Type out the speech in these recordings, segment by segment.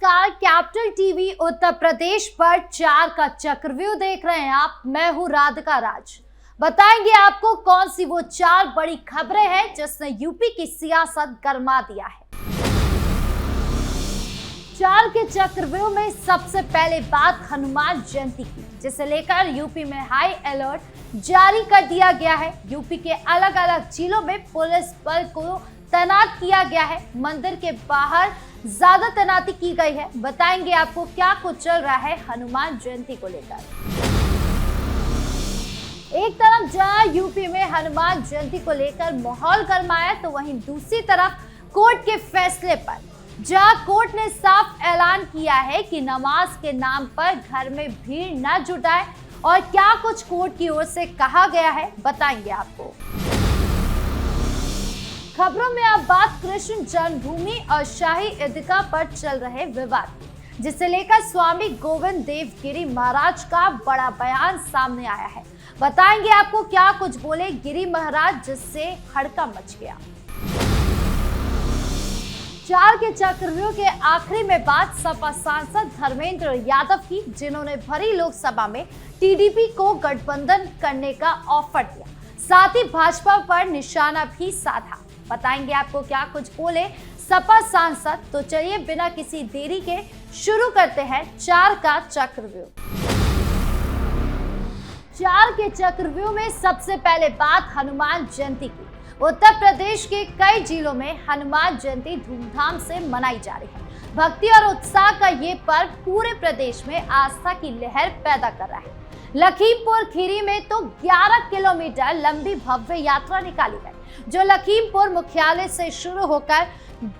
नमस्कार, capital TV Uttar Pradesh पर 4 का चक्रव्यूह देख रहे हैं आप। मैं हूं राधिका राज। बताएंगे आपको कौन सी वो 4 बड़ी खबरें हैं जिसने यूपी की सियासत गरमा दिया है। 4 के चक्रव्यूह में सबसे पहले बात हनुमान जयंती की, जिसे लेकर यूपी में हाई अलर्ट जारी कर दिया गया है। यूपी के अलग अलग जिलों में पुलिस बल को तैनात किया गया है। मंदिर के बाहर ज्यादा तैनाती की गई है। बताएंगे आपको क्या कुछ चल रहा है हनुमान जयंती को लेकर। एक तरफ जहां यूपी में हनुमान जयंती को लेकर माहौल गरमाया, तो वहीं दूसरी तरफ कोर्ट के फैसले पर, जहां कोर्ट ने साफ ऐलान किया है कि नमाज के नाम पर घर में भीड़ न जुटाए। और क्या कुछ कोर्ट की ओर से कहा गया है, बताएंगे आपको। खबरों में अब बात कृष्ण जन्मभूमि और शाही ईदगाह पर चल रहे विवाद की, जिसे लेकर स्वामी गोविंद देव गिरी महाराज का बड़ा बयान सामने आया है। बताएंगे आपको क्या कुछ बोले गिरी महाराज, जिससे हड़कंप मच गया। 4 के चक्रव्यूह के आखिरी में बात सपा सांसद धर्मेंद्र यादव की, जिन्होंने भरी लोकसभा में टीडीपी को गठबंधन करने का ऑफर दिया, साथ ही भाजपा पर निशाना भी साधा। बताएंगे आपको क्या कुछ बोले सपा सांसद। तो चलिए बिना किसी देरी के शुरू करते हैं 4 का चक्रव्यूह। 4 के चक्रव्यूह में सबसे पहले बात हनुमान जयंती की। उत्तर प्रदेश के कई जिलों में हनुमान जयंती धूमधाम से मनाई जा रही है। भक्ति और उत्साह का ये पर्व पूरे प्रदेश में आस्था की लहर पैदा कर रहा है। लखीमपुर खीरी में तो 11 किलोमीटर लंबी भव्य यात्रा निकाली गई, जो लखीमपुर मुख्यालय से शुरू होकर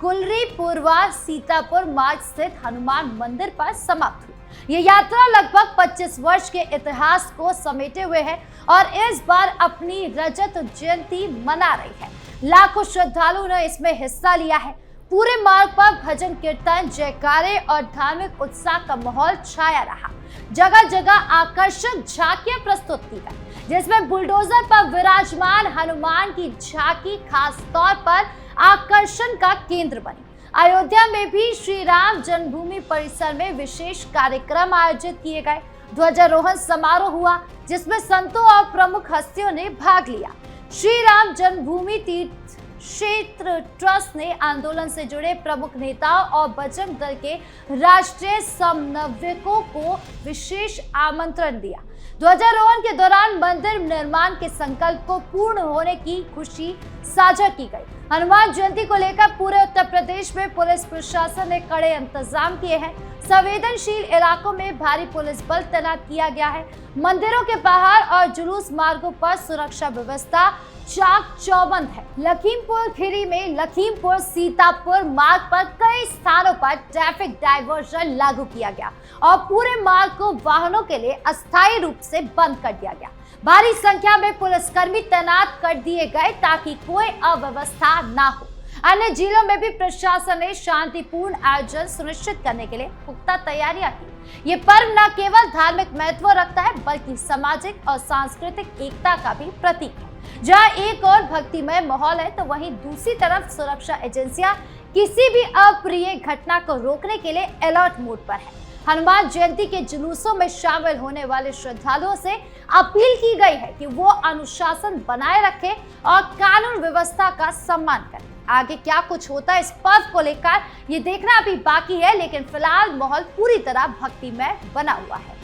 गुलरी पूर्वा सीतापुर मार्ग स्थित हनुमान मंदिर पर समाप्त हुई। ये यात्रा लगभग 25 वर्ष के इतिहास को समेटे हुए है और इस बार अपनी रजत जयंती मना रही है। लाखों श्रद्धालुओं ने इसमें हिस्सा लिया है। पूरे मार्ग पर भजन कीर्तन, जयकारे और धार्मिक उत्साह का माहौल छाया रहा। जगह जगह आकर्षक झांकियां प्रस्तुत की गई, जिसमें बुलडोजर पर विराजमान हनुमान की झांकी खास तौर पर आकर्षण का केंद्र बनी। अयोध्या में भी श्री राम जन्मभूमि परिसर में विशेष कार्यक्रम आयोजित किए गए। ध्वजारोहण समारोह हुआ, जिसमें संतों और प्रमुख हस्तियों ने भाग लिया। श्री राम जन्मभूमि तीर्थ क्षेत्र ट्रस्ट ने आंदोलन से जुड़े प्रमुख नेताओं और बजरंग दल के राष्ट्रीय समन्वयकों को विशेष आमंत्रण दिया। ध्वजारोहण के दौरान मंदिर निर्माण के संकल्प को पूर्ण होने की खुशी साझा की गई। हनुमान जयंती को लेकर पूरे उत्तर प्रदेश में पुलिस प्रशासन ने कड़े इंतजाम किए हैं। संवेदनशील इलाकों में भारी पुलिस बल तैनात किया गया है। मंदिरों के बाहर और जुलूस मार्गों पर सुरक्षा व्यवस्था चाक चौबंद है। लखीमपुर खीरी में लखीमपुर सीतापुर मार्ग पर कई स्थानों पर ट्रैफिक डायवर्जन लागू किया गया और पूरे मार्ग को वाहनों के लिए अस्थायी रूप से बंद कर दिया गया। भारी संख्या में पुलिसकर्मी तैनात कर दिए गए ताकि कोई अव्यवस्था ना हो। अन्य जिलों में भी प्रशासन ने शांतिपूर्ण आयोजन सुनिश्चित करने के लिए पुख्ता तैयारियां की। ये पर्व न केवल धार्मिक महत्व रखता है, बल्कि सामाजिक और सांस्कृतिक एकता का भी प्रतीक है। जहां एक और भक्तिमय माहौल है, तो वहीं दूसरी तरफ सुरक्षा एजेंसियां किसी भी अप्रिय घटना को रोकने के लिए अलर्ट मोड पर है। हनुमान जयंती के जुलूसों में शामिल होने वाले श्रद्धालुओं से अपील की गई है कि वो अनुशासन बनाए रखें और कानून व्यवस्था का सम्मान करें। आगे क्या कुछ होता है इस पर्व को लेकर, ये देखना अभी बाकी है, लेकिन फिलहाल माहौल पूरी तरह भक्तिमय बना हुआ है।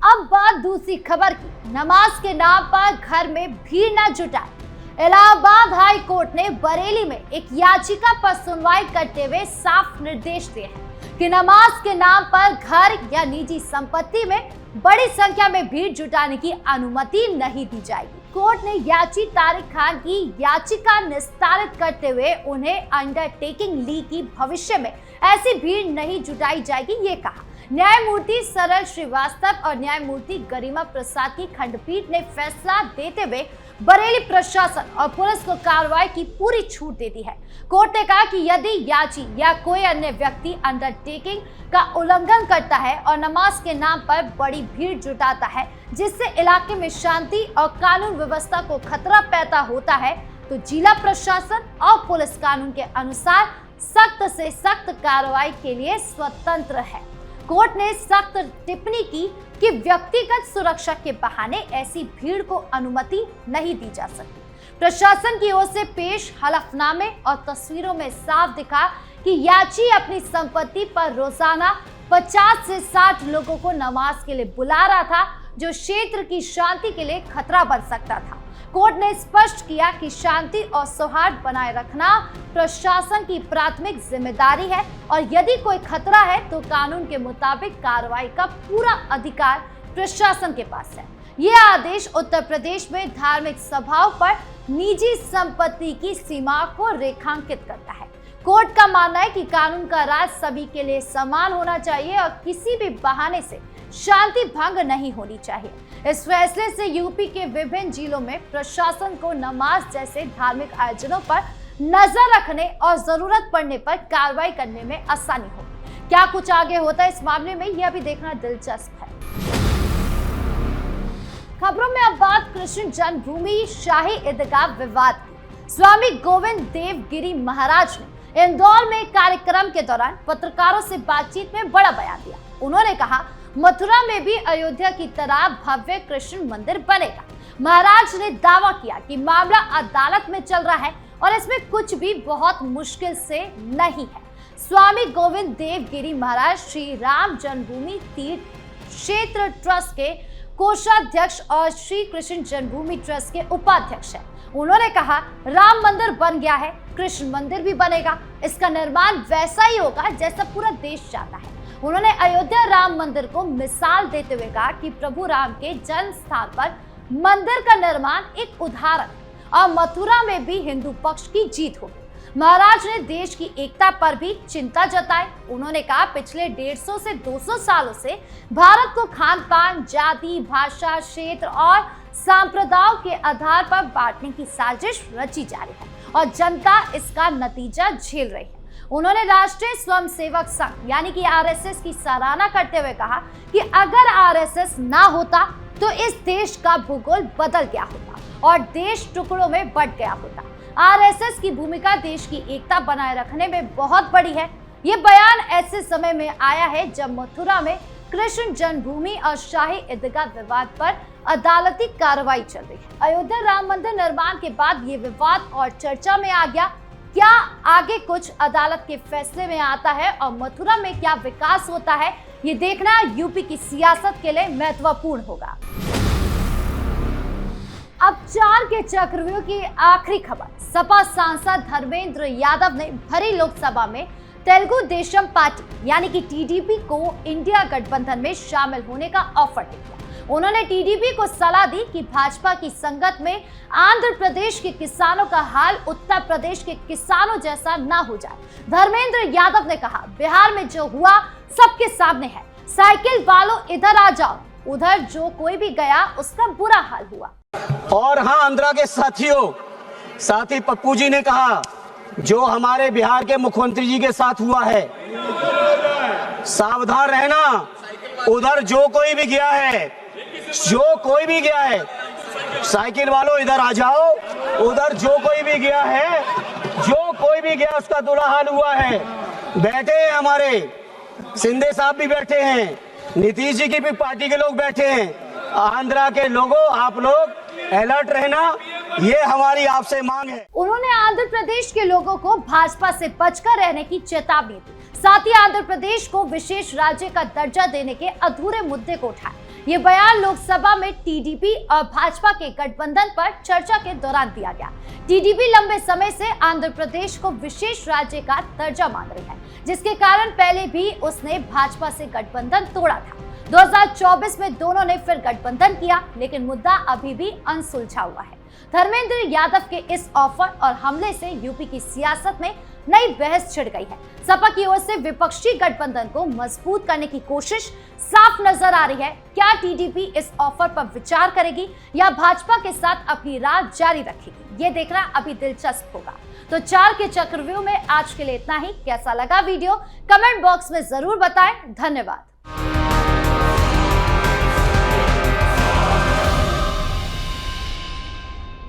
अब बात दूसरी खबर की। नमाज के नाम पर घर में भीड़ न जुटाए। इलाहाबाद हाई कोर्ट ने बरेली में एक याचिका पर सुनवाई करते हुए साफ निर्देश दिए हैं कि नमाज के नाम पर घर या निजी संपत्ति में बड़ी संख्या में भीड़ जुटाने की अनुमति नहीं दी जाएगी। कोर्ट ने याची तारिक खान की याचिका निस्तारित करते हुए उन्हें अंडरटेकिंग ली कि भविष्य में ऐसी भीड़ नहीं जुटाई जाएगी, ये कहा। न्यायमूर्ति सरल श्रीवास्तव और न्यायमूर्ति गरिमा प्रसाद की खंडपीठ ने फैसला देते हुए बरेली प्रशासन और पुलिस को कार्रवाई की पूरी छूट दे दी है। कोर्ट ने कहा कि यदि याची या कोई अन्य व्यक्ति अंडरटेकिंग का उल्लंघन करता है और नमाज के नाम पर बड़ी भीड़ जुटाता है, जिससे इलाके में शांति और कानून व्यवस्था को खतरा पैदा होता है, तो जिला प्रशासन और पुलिस कानून के अनुसार सख्त से सख्त कार्रवाई के लिए स्वतंत्र है। कोर्ट ने सख्त टिप्पणी की कि व्यक्तिगत सुरक्षा के बहाने ऐसी भीड़ को अनुमति नहीं दी जा सकती। प्रशासन की ओर से पेश हलफनामे और तस्वीरों में साफ दिखा कि याची अपनी संपत्ति पर रोजाना 50 से 60 लोगों को नमाज के लिए बुला रहा था, जो क्षेत्र की शांति के लिए खतरा बन सकता था। कोर्ट ने स्पष्ट किया कि शांति और सौहार्द बनाए रखना प्रशासन की प्राथमिक जिम्मेदारी है और यदि कोई खतरा है तो कानून के मुताबिक कार्रवाई का पूरा अधिकार प्रशासन के पास है। यह आदेश उत्तर प्रदेश में धार्मिक सभाओं पर निजी संपत्ति की सीमा को रेखांकित करता है। कोर्ट का मानना है कि कानून का राज सभी के लिए समान होना चाहिए और किसी भी बहाने से शांति भंग नहीं होनी चाहिए। इस फैसले से यूपी के विभिन्न जिलों में प्रशासन को नमाज जैसे धार्मिक आयोजनों पर नजर रखने और जरूरत पड़ने पर कार्रवाई करने में आसानी होगी। क्या कुछ आगे होता है इस मामले में, यह भी देखना दिलचस्प है। खबरों में अब बात कृष्ण जन्मभूमि शाही ईदगाह विवाद की। स्वामी गोविंद देव गिरी महाराज ने इंदौर में कार्यक्रम के दौरान पत्रकारों से बातचीत में बड़ा बयान दिया। उन्होंने कहा, मथुरा में भी अयोध्या की तरह भव्य कृष्ण मंदिर बनेगा। महाराज ने दावा किया कि मामला अदालत में चल रहा है और इसमें कुछ भी बहुत मुश्किल से नहीं है। स्वामी गोविंद देव गिरी महाराज श्री राम जन्मभूमि तीर्थ क्षेत्र ट्रस्ट के कोषाध्यक्ष और श्री कृष्ण जन्मभूमि ट्रस्ट के उपाध्यक्ष हैं। उन्होंने कहा, राम मंदिर बन गया है, कृष्ण मंदिर भी बनेगा। इसका निर्माण वैसा ही होगा जैसा पूरा देश चाहता है। उन्होंने अयोध्या राम मंदिर को मिसाल देते हुए कहा कि प्रभु राम के जन्म स्थान पर मंदिर का निर्माण एक उदाहरण और मथुरा में भी हिंदू पक्ष की जीत होगी। महाराज ने देश की एकता पर भी चिंता जताई। उन्होंने कहा, पिछले 150 से 200 सालों से भारत को खान पान, जाति, भाषा, क्षेत्र और संप्रदायों के आधार पर बांटने की साजिश रची जा रही है और जनता इसका नतीजा झेल रही है। उन्होंने राष्ट्रीय स्वयंसेवक संघ यानी कि आरएसएस की सराहना करते हुए कहा कि अगर आरएसएस ना होता तो इस देश का भूगोल बदल गया होता और देश टुकड़ों में बंट गया होता। आरएसएस की भूमिका देश की एकता बनाए रखने में बहुत बड़ी है। ये बयान ऐसे समय में आया है जब मथुरा में कृष्ण जन्मभूमि और शाही ईदगाह विवाद पर अदालती कार्रवाई चल रही है। अयोध्या राम मंदिर निर्माण के बाद ये विवाद और चर्चा में आ गया। क्या आगे कुछ अदालत के फैसले में आता है और मथुरा में क्या विकास होता है, ये देखना यूपी की सियासत के लिए महत्वपूर्ण होगा। अब चार के चक्रव्यूह की आखिरी खबर। सपा सांसद धर्मेंद्र यादव ने भरी लोकसभा में तेलुगु देशम पार्टी यानी कि टीडीपी को इंडिया गठबंधन में शामिल होने का ऑफर दिया। उन्होंने टीडीपी को सलाह दी कि भाजपा की संगत में आंध्र प्रदेश के किसानों का हाल उत्तर प्रदेश के किसानों जैसा ना हो जाए। धर्मेंद्र यादव ने कहा, बिहार में जो हुआ सबके सामने है, साइकिल वालों इधर आ जाओ, उधर जो कोई भी गया उसका बुरा हाल हुआ। और हाँ, आंध्रा के साथी पप्पू जी ने कहा, जो हमारे बिहार के मुख्यमंत्री जी के साथ हुआ है, सावधान रहना, उधर जो कोई भी गया है, साइकिल वालों इधर आ जाओ, उधर जो कोई भी गया उसका बुरा हाल हुआ है। बैठे हैं हमारे शिंदे साहब भी बैठे हैं, नीतीश जी की भी पार्टी के लोग बैठे हैं। आंध्रा के लोगों, आप लोग अलर्ट रहना, ये हमारी आपसे मांग है। उन्होंने आंध्र प्रदेश के लोगों को भाजपा से बचकर रहने की चेतावनी दी। साथ ही आंध्र प्रदेश को विशेष राज्य का दर्जा देने के अधूरे मुद्दे को उठाया। ये बयान लोकसभा में टीडीपी और भाजपा के गठबंधन पर चर्चा के दौरान दिया गया। टीडीपी लंबे समय से आंध्र प्रदेश को विशेष राज्य का दर्जा मांग रही है, जिसके कारण पहले भी उसने भाजपा से गठबंधन तोड़ा था। 2024 में दोनों ने फिर गठबंधन किया, लेकिन मुद्दा अभी भी अनसुलझा हुआ है। धर्मेंद्र यादव के इस ऑफर और हमले से यूपी की सियासत में नई बहस छिड़ गई है। सपा की ओर से विपक्षी गठबंधन को मजबूत करने की कोशिश साफ नजर आ रही है। क्या टीडीपी इस ऑफर पर विचार करेगी या भाजपा के साथ अपनी राह जारी रखेगी, ये देखना अभी दिलचस्प होगा। तो चार के चक्रव्यूह में आज के लिए इतना ही। कैसा लगा वीडियो, कमेंट बॉक्स में जरूर बताएं। धन्यवाद।